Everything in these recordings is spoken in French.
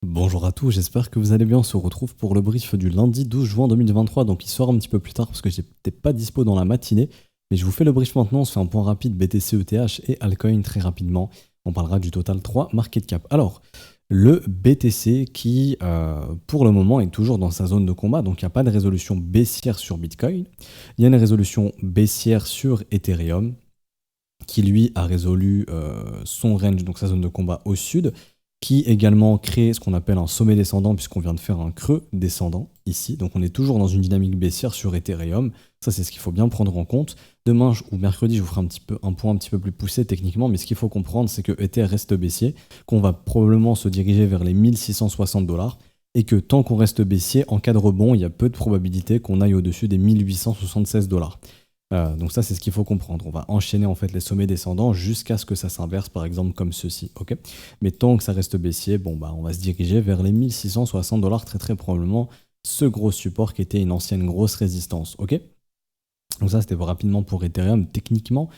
Bonjour à tous, j'espère que vous allez bien. On se retrouve pour le brief du lundi 12 juin 2023. Donc il sort un petit peu plus tard parce que j'étais pas dispo dans la matinée. Mais je vous fais le brief maintenant. On se fait un point rapide BTC, ETH et Altcoin très rapidement. On parlera du total 3 market cap. Alors, le BTC qui, pour le moment, est toujours dans sa zone de combat. Donc il n'y a pas de résolution baissière sur Bitcoin. Il y a une résolution baissière sur Ethereum qui lui a résolu son range, donc sa zone de combat au sud, qui également crée ce qu'on appelle un sommet descendant puisqu'on vient de faire un creux descendant ici. Donc on est toujours dans une dynamique baissière sur Ethereum. Ça, c'est ce qu'il faut bien prendre en compte. Demain ou mercredi, je vous ferai un point un petit peu plus poussé techniquement, mais ce qu'il faut comprendre, c'est que Ether reste baissier, qu'on va probablement se diriger vers les 1660 $ et que tant qu'on reste baissier, en cas de rebond, il y a peu de probabilité qu'on aille au-dessus des 1876 $. Donc ça, c'est ce qu'il faut comprendre. On va enchaîner en fait les sommets descendants jusqu'à ce que ça s'inverse, par exemple comme ceci. Ok. Mais tant que ça reste baissier, on va se diriger vers les 1660 $, très très probablement ce gros support qui était une ancienne grosse résistance. Ok. Donc ça, c'était rapidement pour Ethereum. Techniquement,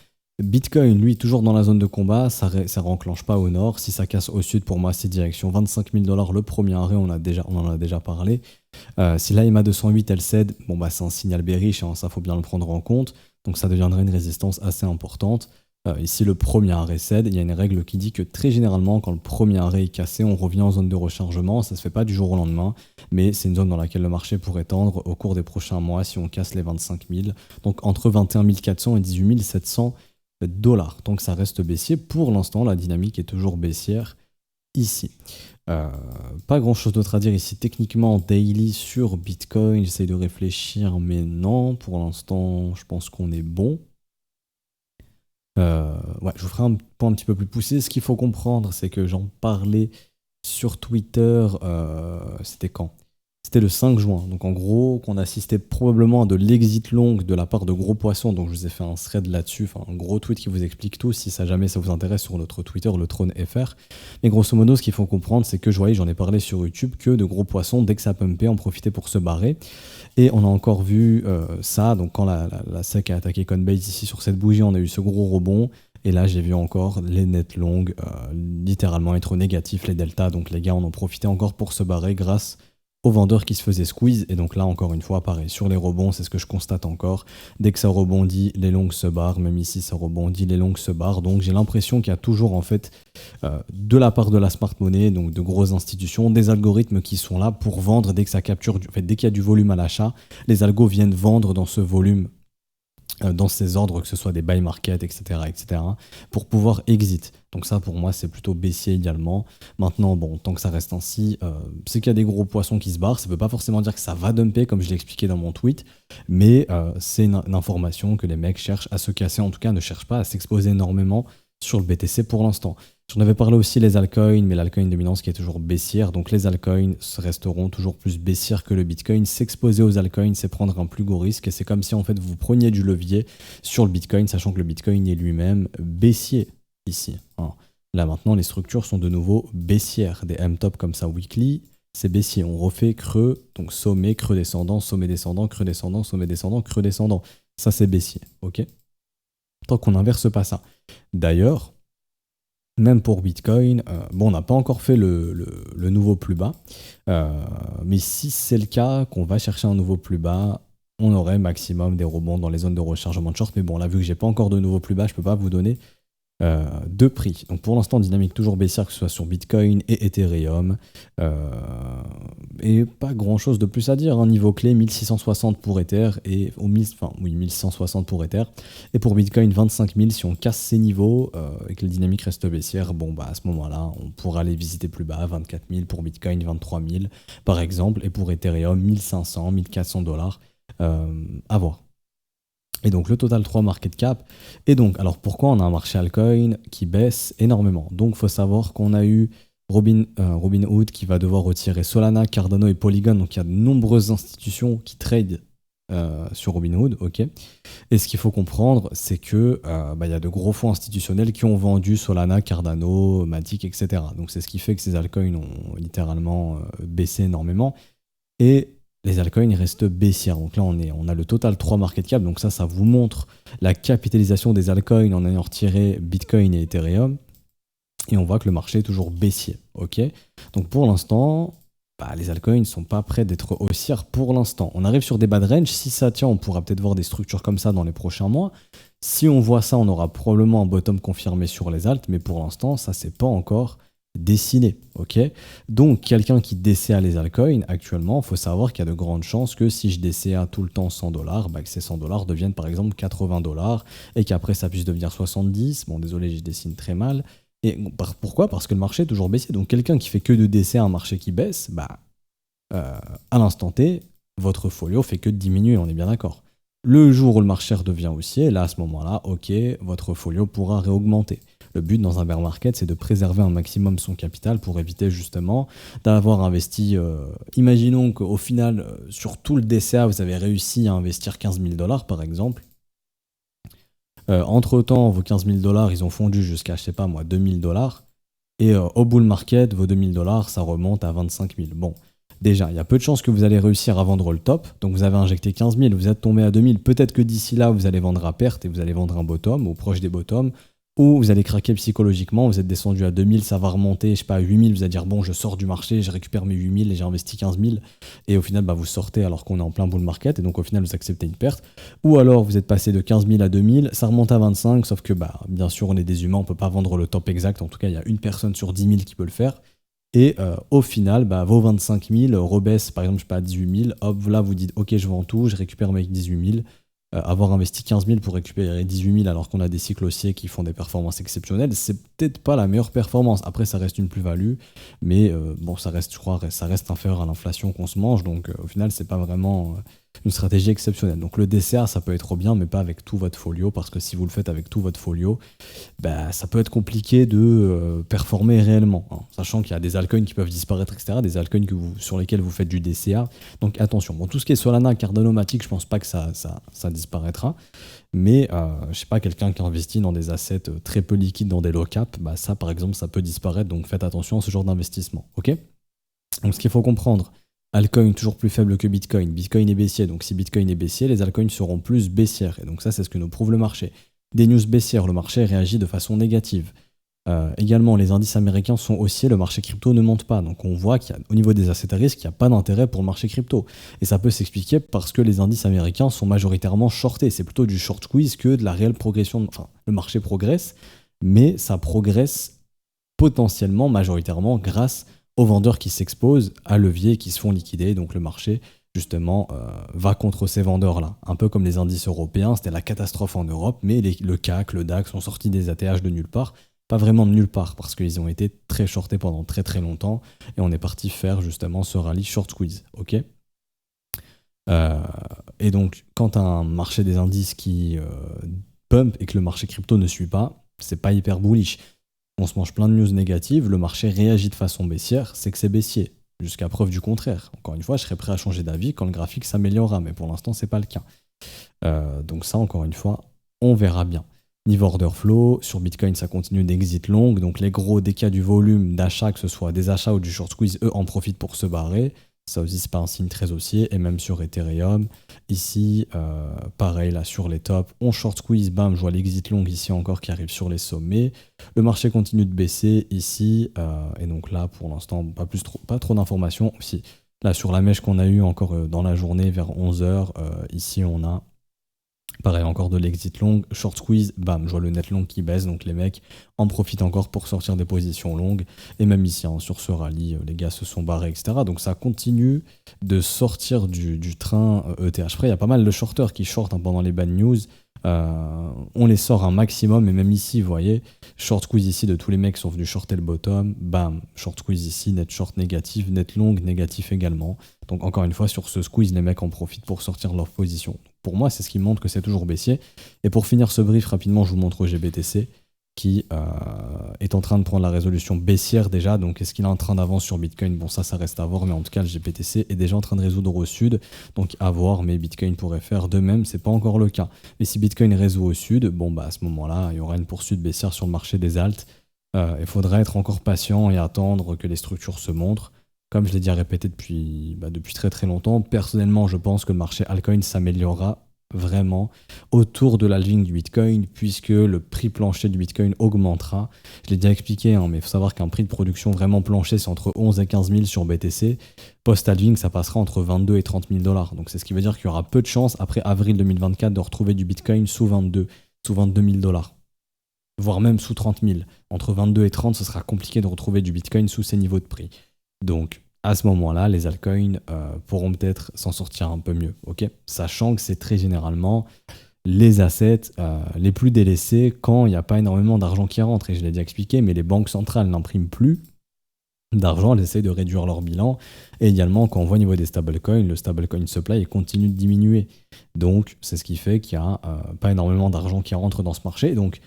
Bitcoin, lui, toujours dans la zone de combat, ça renclenche pas au nord. Si ça casse au sud, pour moi, c'est direction 25 000 $ le premier arrêt, on en a déjà parlé. Si la EMA 208 elle cède, c'est un signal bearish, hein, ça faut bien le prendre en compte. Donc ça deviendrait une résistance assez importante. Ici le premier arrêt cède, il y a une règle qui dit que très généralement quand le premier arrêt est cassé, on revient en zone de rechargement. Ça se fait pas du jour au lendemain, mais c'est une zone dans laquelle le marché pourrait tendre au cours des prochains mois si on casse les 25 000. Donc entre 21 400 et 18 700 $. Donc ça reste baissier. Pour l'instant, la dynamique est toujours baissière ici. Pas grand chose d'autre à dire ici techniquement daily sur Bitcoin. J'essaye de réfléchir, mais non, pour l'instant, je pense qu'on est bon. Je vous ferai un point un petit peu plus poussé. Ce qu'il faut comprendre, c'est que j'en parlais sur Twitter. C'était quand ? C'était le 5 juin. Donc en gros, qu'on assistait probablement à de l'exit long de la part de gros poissons. Donc je vous ai fait un thread là-dessus, un gros tweet qui vous explique tout, si jamais ça vous intéresse, sur notre Twitter, le Trône FR. Mais grosso modo, ce qu'il faut comprendre, c'est que j'en ai parlé sur YouTube, que de gros poissons, dès que ça pumpait, en profitaient pour se barrer. Et on a encore vu ça, donc quand la SEC a attaqué Coinbase ici sur cette bougie, on a eu ce gros rebond. Et là, j'ai vu encore les net longs littéralement être négatifs, les deltas. Donc les gars, on en profitait encore pour se barrer grâce aux vendeurs qui se faisaient squeeze. Et donc là, encore une fois, pareil, sur les rebonds, c'est ce que je constate encore. Dès que ça rebondit, les longues se barrent. Même ici, ça rebondit, les longues se barrent. Donc j'ai l'impression qu'il y a toujours, en fait, de la part de la smart money, donc de grosses institutions, des algorithmes qui sont là pour vendre dès que ça capture, dès qu'il y a du volume à l'achat, les algos viennent vendre dans ce volume, dans ces ordres, que ce soit des buy market, etc., pour pouvoir exit. Donc ça, pour moi, c'est plutôt baissier également. Maintenant, tant que ça reste ainsi, c'est qu'il y a des gros poissons qui se barrent. Ça ne veut pas forcément dire que ça va dumper, comme je l'ai expliqué dans mon tweet, mais c'est une information que les mecs cherchent à se casser, en tout cas ne cherchent pas à s'exposer énormément sur le BTC pour l'instant. J'en avais parlé aussi les altcoins, mais l'altcoin dominance qui est toujours baissière, donc les altcoins resteront toujours plus baissières que le Bitcoin. S'exposer aux altcoins, c'est prendre un plus gros risque, et c'est comme si en fait vous preniez du levier sur le Bitcoin, sachant que le Bitcoin est lui-même baissier ici. Là maintenant, les structures sont de nouveau baissières, des M-top comme ça weekly, c'est baissier. On refait creux, donc sommet, creux descendant, sommet descendant, creux descendant, sommet descendant, creux descendant. Ça c'est baissier, ok ? Tant qu'on n'inverse pas ça. D'ailleurs, même pour Bitcoin, on n'a pas encore fait le nouveau plus bas, mais si c'est le cas, qu'on va chercher un nouveau plus bas, on aurait maximum des rebonds dans les zones de rechargement de short. Mais là, vu que j'ai pas encore de nouveau plus bas, je peux pas vous donner de prix. Donc pour l'instant, dynamique toujours baissière, que ce soit sur Bitcoin et Ethereum. Et pas grand chose de plus à dire. Niveau clé, 1660 pour Ether et 1660 pour Ether. Et pour Bitcoin, 25 000. Si on casse ces niveaux et que la dynamique reste baissière, à ce moment-là, on pourra aller visiter plus bas, 24 000 pour Bitcoin, 23 000 par exemple. Et pour Ethereum, 1500, 1400 $. À voir. Et donc le total 3 market cap. Et donc, alors pourquoi on a un marché altcoin qui baisse énormément ? Donc il faut savoir qu'on a eu Robinhood qui va devoir retirer Solana, Cardano et Polygon. Donc il y a de nombreuses institutions qui tradent sur Robinhood. Ok. Et ce qu'il faut comprendre, c'est que y a de gros fonds institutionnels qui ont vendu Solana, Cardano, Matic, etc. Donc c'est ce qui fait que ces altcoins ont littéralement baissé énormément. Et les altcoins restent baissières. Donc là, on a le total 3 market cap. Donc ça vous montre la capitalisation des altcoins en ayant retiré Bitcoin et Ethereum. et on voit que le marché est toujours baissier. Ok, donc pour l'instant, les altcoins ne sont pas prêts d'être haussières pour l'instant. On arrive sur des bad range. Si ça tient, on pourra peut-être voir des structures comme ça dans les prochains mois. Si on voit ça, on aura probablement un bottom confirmé sur les alts, mais pour l'instant, ça c'est pas encore dessiné. Ok, donc quelqu'un qui DCA les altcoins actuellement, il faut savoir qu'il y a de grandes chances que si je DCA tout le temps $100, que ces $100 deviennent par exemple $80 et qu'après ça puisse devenir 70. Bon, désolé, je dessine très mal. Et pourquoi? Parce que le marché est toujours baissier. Donc quelqu'un qui fait que de DCA un marché qui baisse, à l'instant T, votre folio fait que de diminuer, on est bien d'accord. Le jour où le marché redevient haussier, là à ce moment-là, ok, votre folio pourra réaugmenter. Le but dans un bear market, c'est de préserver un maximum son capital pour éviter justement d'avoir investi. Imaginons qu'au final, sur tout le DCA, vous avez réussi à investir $15 000 par exemple. Entre-temps, vos $15 000, ils ont fondu jusqu'à, je sais pas moi, $2 000. Et au bull market, vos $2 000, ça remonte à 25 000. Bon, déjà, il y a peu de chances que vous allez réussir à vendre le top. Donc vous avez injecté 15 000, vous êtes tombé à 2 000. Peut-être que d'ici là, vous allez vendre à perte et vous allez vendre un bottom ou proche des bottoms. Ou vous allez craquer psychologiquement, vous êtes descendu à 2 000, ça va remonter, je sais pas, à 8 000, vous allez dire bon, je sors du marché, je récupère mes 8 000 et j'ai investi 15 000. Et au final, vous sortez alors qu'on est en plein bull market et donc au final, vous acceptez une perte. Ou alors, vous êtes passé de 15 000 à 2 000, ça remonte à 25, sauf que bien sûr, on est des humains, on peut pas vendre le top exact. En tout cas, il y a une personne sur 10 000 qui peut le faire. Et au final, vos 25 000 rebaissent, par exemple, je sais pas, à 18 000. Hop, là, vous dites, ok, je vends tout, je récupère mes 18 000. Avoir investi 15 000 pour récupérer 18 000 alors qu'on a des cycles haussiers qui font des performances exceptionnelles, c'est peut-être pas la meilleure performance. Après, ça reste une plus-value, mais ça reste, je crois, ça reste inférieur à l'inflation qu'on se mange. Donc, au final, c'est pas vraiment une stratégie exceptionnelle. Donc, le DCA, ça peut être bien, mais pas avec tout votre folio, parce que si vous le faites avec tout votre folio, ça peut être compliqué de performer réellement, hein, sachant qu'il y a des altcoins qui peuvent disparaître, etc., des altcoins sur lesquels vous faites du DCA. Donc attention, bon, tout ce qui est Solana, Cardano, Matic, je pense pas que ça disparaîtra, mais je sais pas, quelqu'un qui investit dans des assets très peu liquides, dans des low cap, ça par exemple, ça peut disparaître, donc faites attention à ce genre d'investissement, ok? Donc ce qu'il faut comprendre, altcoin toujours plus faible que Bitcoin, Bitcoin est baissier, donc si Bitcoin est baissier, les altcoins seront plus baissières, et donc ça c'est ce que nous prouve le marché. Des news baissières, le marché réagit de façon négative. Également, les indices américains sont haussiers, le marché crypto ne monte pas. Donc on voit qu'au niveau des assets à risque, il n'y a pas d'intérêt pour le marché crypto. Et ça peut s'expliquer parce que les indices américains sont majoritairement shortés. C'est plutôt du short squeeze que de la réelle progression. Enfin, le marché progresse, mais ça progresse potentiellement, majoritairement, grâce aux vendeurs qui s'exposent à levier qui se font liquider. Donc le marché justement, va contre ces vendeurs-là. Un peu comme les indices européens, c'était la catastrophe en Europe, mais le CAC, le DAX sont sortis des ATH de nulle part. Pas vraiment de nulle part, parce qu'ils ont été très shortés pendant très très longtemps, et on est parti faire justement ce rallye short squeeze. Ok, et donc, quand un marché des indices qui pump et que le marché crypto ne suit pas, c'est pas hyper bullish. On se mange plein de news négatives, le marché réagit de façon baissière, c'est que c'est baissier. Jusqu'à preuve du contraire. Encore une fois, je serais prêt à changer d'avis quand le graphique s'améliorera, mais pour l'instant, c'est pas le cas. Donc ça, encore une fois, on verra bien. Niveau order flow, sur Bitcoin, ça continue d'exit long, donc les gros, dès qu'il y a du volume d'achat, que ce soit des achats ou du short squeeze, eux en profitent pour se barrer. Ça aussi, c'est pas un signe très haussier. Et même sur Ethereum, ici, pareil, là, sur les tops, on short squeeze, bam, je vois l'exit long ici encore qui arrive sur les sommets. Le marché continue de baisser ici. Et donc là, pour l'instant, pas trop d'informations. Aussi, là, sur la mèche qu'on a eue encore dans la journée, vers 11h, ici, on a pareil, encore de l'exit long, short squeeze, bam, je vois le net long qui baisse, donc les mecs en profitent encore pour sortir des positions longues, et même ici, hein, sur ce rallye, les gars se sont barrés, etc. Donc ça continue de sortir du train ETH. Après, il y a pas mal de shorters qui shortent pendant les bad news, on les sort un maximum, et même ici, vous voyez, short squeeze ici de tous les mecs qui sont venus shorter le bottom, bam, short squeeze ici, net short négatif, net long négatif également. Donc encore une fois, sur ce squeeze, les mecs en profitent pour sortir leur position. Pour moi, c'est ce qui montre que c'est toujours baissier. Et pour finir ce brief rapidement, je vous montre GBTC qui est en train de prendre la résolution baissière déjà. Donc est-ce qu'il est en train d'avancer sur Bitcoin? Bon, ça reste à voir, mais en tout cas, le GBTC est déjà en train de résoudre au sud. Donc à voir, mais Bitcoin pourrait faire de même, c'est pas encore le cas. Mais si Bitcoin résout au sud, bon, à ce moment-là, il y aura une poursuite baissière sur le marché des alts. Il faudra être encore patient et attendre que les structures se montrent. Comme je l'ai déjà répété depuis très très longtemps, personnellement, je pense que le marché altcoin s'améliorera vraiment autour de l'halving du Bitcoin, puisque le prix plancher du Bitcoin augmentera. Je l'ai déjà expliqué, hein, mais il faut savoir qu'un prix de production vraiment plancher, c'est entre 11 et 15 000 sur BTC. Post-halving, ça passera entre 22 et 30 000 dollars. Donc c'est ce qui veut dire qu'il y aura peu de chances, après avril 2024, de retrouver du Bitcoin sous 22 000 dollars. Voire même sous 30 000. Entre 22 et 30, ce sera compliqué de retrouver du Bitcoin sous ces niveaux de prix. Donc, à ce moment-là, les altcoins pourront peut-être s'en sortir un peu mieux, ok ? Sachant que c'est très généralement les assets les plus délaissés quand il n'y a pas énormément d'argent qui rentre. Et je l'ai déjà expliqué, mais les banques centrales n'impriment plus d'argent, elles essayent de réduire leur bilan. Et également, quand on voit au niveau des stablecoins, le stablecoin supply continue de diminuer. Donc, c'est ce qui fait qu'il n'y a pas énormément d'argent qui rentre dans ce marché. Donc,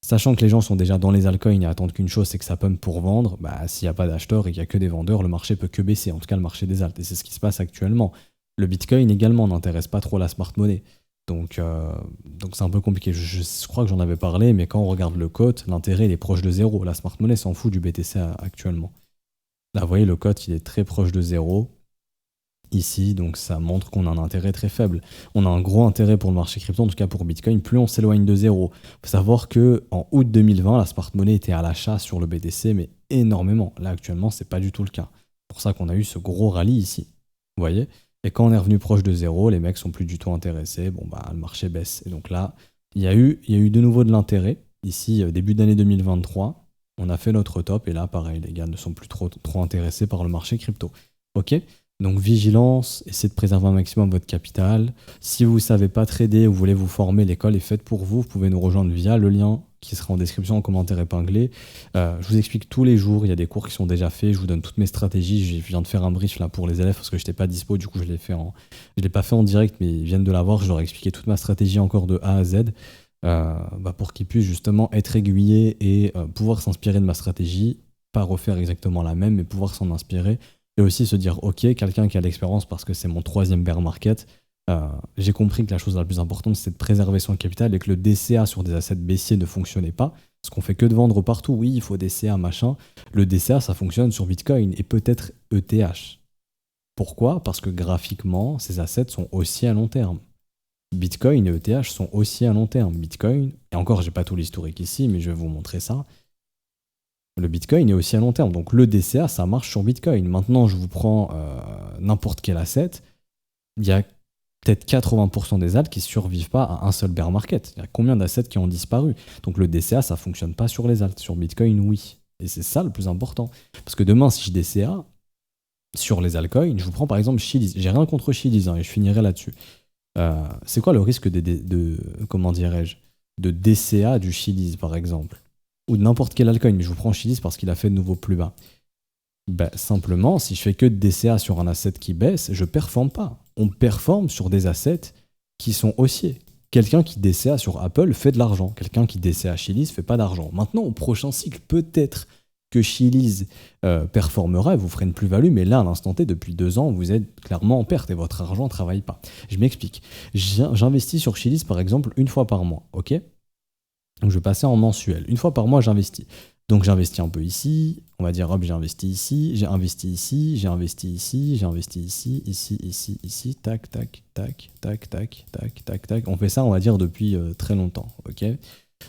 sachant que les gens sont déjà dans les altcoins et attendent qu'une chose, c'est que ça pump pour vendre, bah, s'il n'y a pas d'acheteurs et qu'il n'y a que des vendeurs, le marché peut que baisser, en tout cas le marché des alts. Et c'est ce qui se passe actuellement. Le Bitcoin également n'intéresse pas trop la smart money. Donc c'est un peu compliqué. Je crois que j'en avais parlé, mais quand on regarde le cote, l'intérêt il est proche de zéro. La smart money s'en fout du BTC actuellement. Là, vous voyez, le cote il est très proche de zéro. Ici, donc ça montre qu'on a un intérêt très faible. On a un gros intérêt pour le marché crypto, en tout cas pour Bitcoin, plus on s'éloigne de zéro. Il faut savoir qu'en août 2020, la smart money était à l'achat sur le BTC, mais énormément. Là, actuellement, c'est pas du tout le cas. C'est pour ça qu'on a eu ce gros rallye ici. Vous voyez ? Et quand on est revenu proche de zéro, les mecs sont plus du tout intéressés. Bon, bah, le marché baisse. Et donc là, il y a eu de nouveau de l'intérêt. Ici, début d'année 2023, on a fait notre top. Et là, pareil, les gars ne sont plus trop intéressés par le marché crypto. Ok ? Donc vigilance, essayez de préserver un maximum votre capital. Si vous ne savez pas trader ou vous voulez vous former, l'école est faite pour vous. Vous pouvez nous rejoindre via le lien qui sera en description, en commentaire épinglé. Je vous explique tous les jours, il y a des cours qui sont déjà faits, je vous donne toutes mes stratégies. Je viens de faire un brief là pour les élèves parce que je n'étais pas dispo, du coup je l'ai pas fait en direct, mais ils viennent de l'avoir. Je leur ai expliqué toute ma stratégie encore de A à Z pour qu'ils puissent justement être aiguillés et pouvoir s'inspirer de ma stratégie, pas refaire exactement la même, mais pouvoir s'en inspirer. Et aussi se dire, ok, quelqu'un qui a l'expérience parce que c'est mon 3e bear market, j'ai compris que la chose la plus importante, c'est de préserver son capital et que le DCA sur des assets baissiers ne fonctionnait pas. Parce qu'on fait que de vendre partout. Oui, il faut DCA, machin. Le DCA, ça fonctionne sur Bitcoin et peut-être ETH. Pourquoi ? Parce que graphiquement, ces assets sont aussi à long terme. Bitcoin et ETH sont aussi à long terme. Bitcoin, et encore, j'ai pas tout l'historique ici, mais je vais vous montrer ça. Le Bitcoin est aussi à long terme. Donc le DCA, ça marche sur Bitcoin. Maintenant, je vous prends n'importe quel asset. Il y a peut-être 80% des alts qui ne survivent pas à un seul bear market. Il y a combien d'assets qui ont disparu ? Donc le DCA, ça ne fonctionne pas sur les alts. Sur Bitcoin, oui. Et c'est ça le plus important. Parce que demain, si je DCA sur les altcoins, je vous prends par exemple Chiliz. J'ai rien contre Chiliz et je finirai là-dessus. C'est quoi le risque comment dirais-je, de DCA du Chiliz, par exemple ? Ou de n'importe quel altcoin, mais je vous prends Chiliz parce qu'il a fait de nouveau plus bas. Simplement, si je fais que de DCA sur un asset qui baisse, je ne performe pas. On performe sur des assets qui sont haussiers. Quelqu'un qui DCA sur Apple fait de l'argent. Quelqu'un qui DCA Chiliz ne fait pas d'argent. Maintenant, au prochain cycle, peut-être que Chiliz performera et vous ferez une plus-value, mais là, à l'instant T, depuis 2 ans, vous êtes clairement en perte et votre argent ne travaille pas. Je m'explique. J'investis sur Chiliz, par exemple, 1 fois par mois, ok ? Donc je vais passer en mensuel. 1 fois par mois, j'investis. Donc j'investis un peu ici, on va dire hop, j'ai investi ici, j'ai investi ici, j'ai investi ici, j'ai investi ici, ici, tac, tac, tac, tac, tac, tac, tac, tac. On fait ça, on va dire, depuis très longtemps, ok ?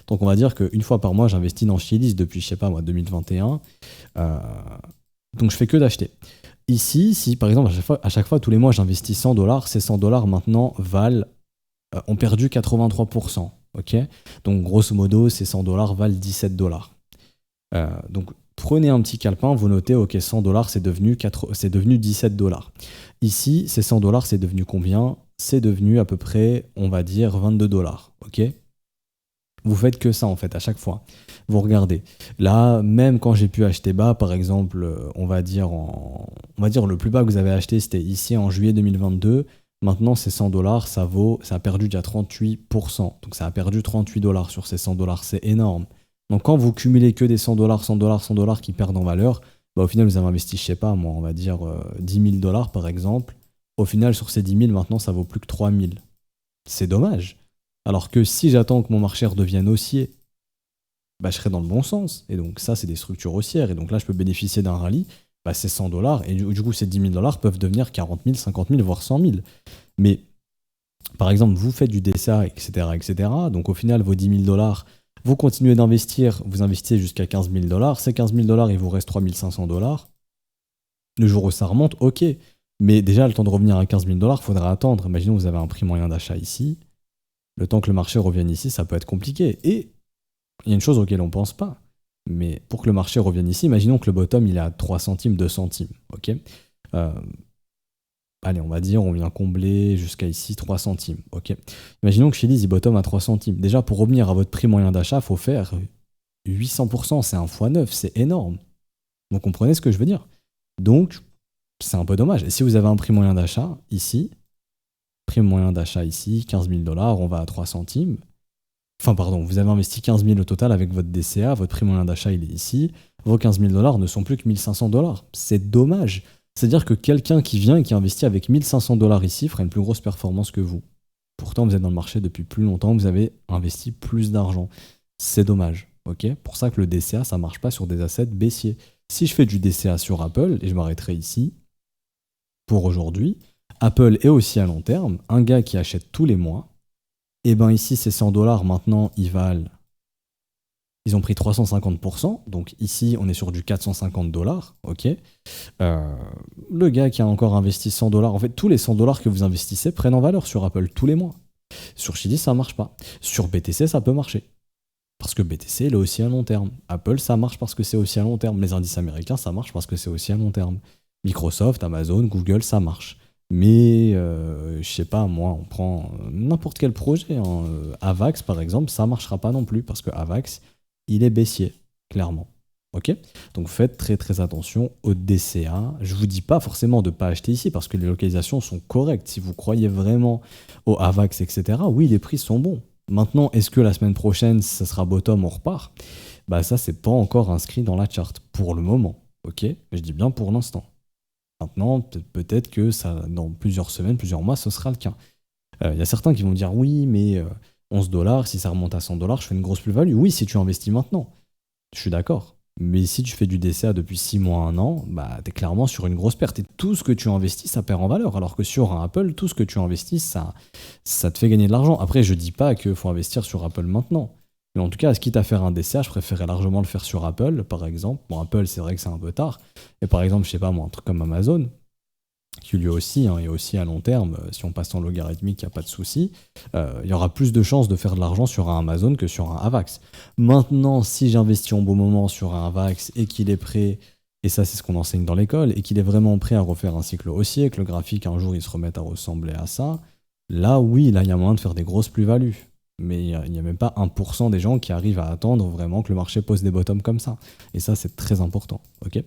Donc on va dire qu'une fois par mois, j'investis dans Chiliz depuis, je sais pas moi, 2021. Donc je fais que d'acheter. Ici, si par exemple, à chaque fois tous les mois, j'investis $100, ces $100 maintenant ont perdu 83%. Okay, donc grosso modo, ces $100 valent $17. Donc prenez un petit calepin, vous notez, ok, $100 c'est devenu $17. Ici, ces $100 c'est devenu combien ? C'est devenu à peu près, on va dire, $22. Ok ? Vous faites que ça en fait à chaque fois. Vous regardez. Là, même quand j'ai pu acheter bas, par exemple, on va dire le plus bas que vous avez acheté, c'était ici en juillet 2022. Maintenant, ces $100, ça a perdu déjà 38%. Donc, ça a perdu $38 sur ces $100. C'est énorme. Donc, quand vous cumulez que des $100, $100, $100 qui perdent en valeur, au final, vous avez investi, je sais pas, moi, on va dire $10 000 par exemple. Au final, sur ces 10 000, maintenant, ça vaut plus que 3 000. C'est dommage. Alors que si j'attends que mon marché redevienne haussier, je serai dans le bon sens. Et donc, ça, c'est des structures haussières. Et donc là, je peux bénéficier d'un rallye. Ces $100 et du coup ces $10 000 peuvent devenir 40 000, 50 000, voire 100 000. Mais Par exemple, vous faites du DCA, etc., etc. Donc au final, vos 10 000 dollars, vous continuez d'investir, vous investissez jusqu'à 15 000 dollars. Ces 15 000 dollars, il vous reste 3 500 dollars. Le jour où ça remonte, ok. Mais déjà, le temps de revenir à 15 000 dollars, il faudra attendre. Imaginons que vous avez un prix moyen d'achat ici. Le temps que le marché revienne ici, ça peut être compliqué. Et il y a une chose auquel on ne pense pas. Mais pour que le marché revienne ici, imaginons que le bottom, il est à 3 centimes, 2 centimes. Ok. Euh, Allez, on va dire, on vient combler jusqu'à ici 3 centimes. Ok. Imaginons que chez Liz, il bottom à 3 centimes. Déjà, pour revenir à votre prix moyen d'achat, il faut faire 800%. C'est un fois 9, c'est énorme. Vous comprenez ce que je veux dire? Donc, c'est un peu dommage. Et si vous avez un prix moyen d'achat ici, 15 000 dollars, on va à 3 centimes. Enfin, pardon, vous avez investi 15 000 au total avec votre DCA, votre prix moyen d'achat, il est ici. Vos 15 000 dollars ne sont plus que 1 500 dollars. C'est dommage. C'est-à-dire que quelqu'un qui vient et qui investit avec 1 500 dollars ici fera une plus grosse performance que vous. Pourtant, vous êtes dans le marché depuis plus longtemps, vous avez investi plus d'argent. C'est dommage. Ok. Pour ça que le DCA, ça ne marche pas sur des assets baissiers. Si je fais du DCA sur Apple, et je m'arrêterai ici, pour aujourd'hui, Apple est aussi à long terme. Un gars qui achète tous les mois, et ben ici, ces 100 dollars, maintenant, ils ont pris 350%. Donc ici, on est sur du 450 dollars. Ok. Le gars qui a encore investi 100 dollars, en fait, tous les 100 dollars que vous investissez prennent en valeur sur Apple tous les mois. Sur Chili, ça ne marche pas. Sur BTC, ça peut marcher. Parce que BTC, il est aussi à long terme. Apple, ça marche parce que c'est aussi à long terme. Les indices américains, ça marche parce que c'est aussi à long terme. Microsoft, Amazon, Google, ça marche. Mais, je sais pas, moi, on prend n'importe quel projet. Hein. Avax, par exemple, ça marchera pas non plus parce que Avax, il est baissier, clairement. Ok. Donc faites très très attention au DCA. Je vous dis pas forcément de ne pas acheter ici parce que les localisations sont correctes. Si vous croyez vraiment au Avax, etc., oui, les prix sont bons. Maintenant, est-ce que la semaine prochaine, ça sera bottom, on repart? Bah ça, c'est pas encore inscrit dans la charte pour le moment. Ok. Je dis bien pour l'instant. Maintenant, peut-être que ça, dans plusieurs semaines, plusieurs mois, ce sera le cas. Il y a certains qui vont dire oui, mais 11 dollars, si ça remonte à 100 dollars, je fais une grosse plus-value. Oui, si tu investis maintenant. Je suis d'accord. Mais si tu fais du DCA depuis 6 mois, 1 an, bah, tu es clairement sur une grosse perte. Et tout ce que tu investis, ça perd en valeur. Alors que sur un Apple, tout ce que tu investis, ça te fait gagner de l'argent. Après, je dis pas qu'il faut investir sur Apple maintenant. Mais en tout cas, quitte à faire un DCA, je préférais largement le faire sur Apple, par exemple. Bon, Apple, c'est vrai que c'est un peu tard. Et par exemple, je sais pas moi, un truc comme Amazon, qui lui aussi est aussi à long terme, si on passe en logarithmique, il n'y a pas de souci, il y aura plus de chances de faire de l'argent sur un Amazon que sur un Avax. Maintenant, si j'investis en bon moment sur un Avax et qu'il est prêt, et ça c'est ce qu'on enseigne dans l'école, et qu'il est vraiment prêt à refaire un cycle haussier, que le graphique un jour il se remette à ressembler à ça, là oui, là il y a moyen de faire des grosses plus-values. Mais il n'y a même pas 1% des gens qui arrivent à attendre vraiment que le marché pose des bottoms comme ça. Et ça, c'est très important. Ok.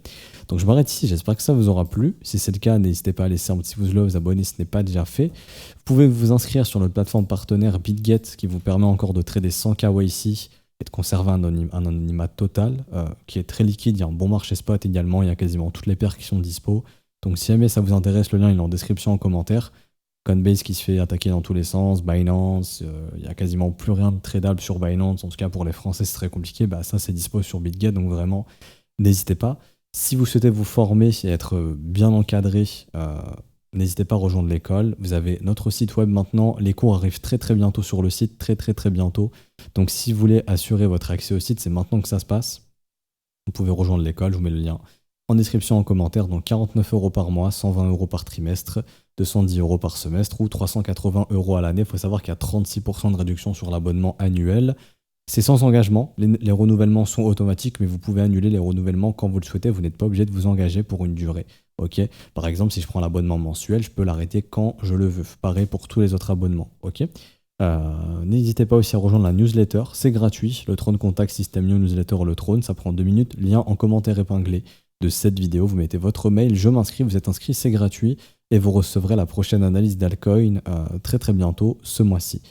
Donc je m'arrête ici, j'espère que ça vous aura plu. Si c'est le cas, n'hésitez pas à laisser un petit pouce bleu, vous abonner si ce n'est pas déjà fait. Vous pouvez vous inscrire sur notre plateforme partenaire BitGet qui vous permet encore de trader sans KYC et de conserver un anonymat total qui est très liquide. Il y a un bon marché spot également, il y a quasiment toutes les paires qui sont dispo. Donc si jamais ça vous intéresse, le lien il est en description en commentaire. Coinbase qui se fait attaquer dans tous les sens, Binance, il n'y a quasiment plus rien de tradable sur Binance, en tout cas pour les Français c'est très compliqué, bah ça c'est dispo sur BitGet, donc vraiment n'hésitez pas. Si vous souhaitez vous former et être bien encadré, n'hésitez pas à rejoindre l'école. Vous avez notre site web maintenant, les cours arrivent très très bientôt sur le site, très très très bientôt. Donc si vous voulez assurer votre accès au site, c'est maintenant que ça se passe. Vous pouvez rejoindre l'école, je vous mets le lien en description, en commentaire. Donc 49 € par mois, 120 € par trimestre, 210 € par semestre ou 380 € à l'année. Il faut savoir qu'il y a 36% de réduction sur l'abonnement annuel. C'est sans engagement, les renouvellements sont automatiques, mais vous pouvez annuler les renouvellements quand vous le souhaitez, vous n'êtes pas obligé de vous engager pour une durée. Ok. Par exemple, si je prends l'abonnement mensuel, je peux l'arrêter quand je le veux. Pareil pour tous les autres abonnements. Ok. N'hésitez pas aussi à rejoindre la newsletter, c'est gratuit, le Trône Contact System New Newsletter, le Trône, ça prend 2 minutes, lien en commentaire épinglé de cette vidéo, vous mettez votre mail, je m'inscris, vous êtes inscrit, c'est gratuit, et vous recevrez la prochaine analyse d'Alcoin très très bientôt, ce mois-ci.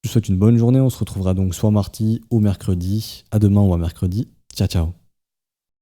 Je vous souhaite une bonne journée, on se retrouvera donc soit mardi ou mercredi, à demain ou à mercredi, ciao ciao.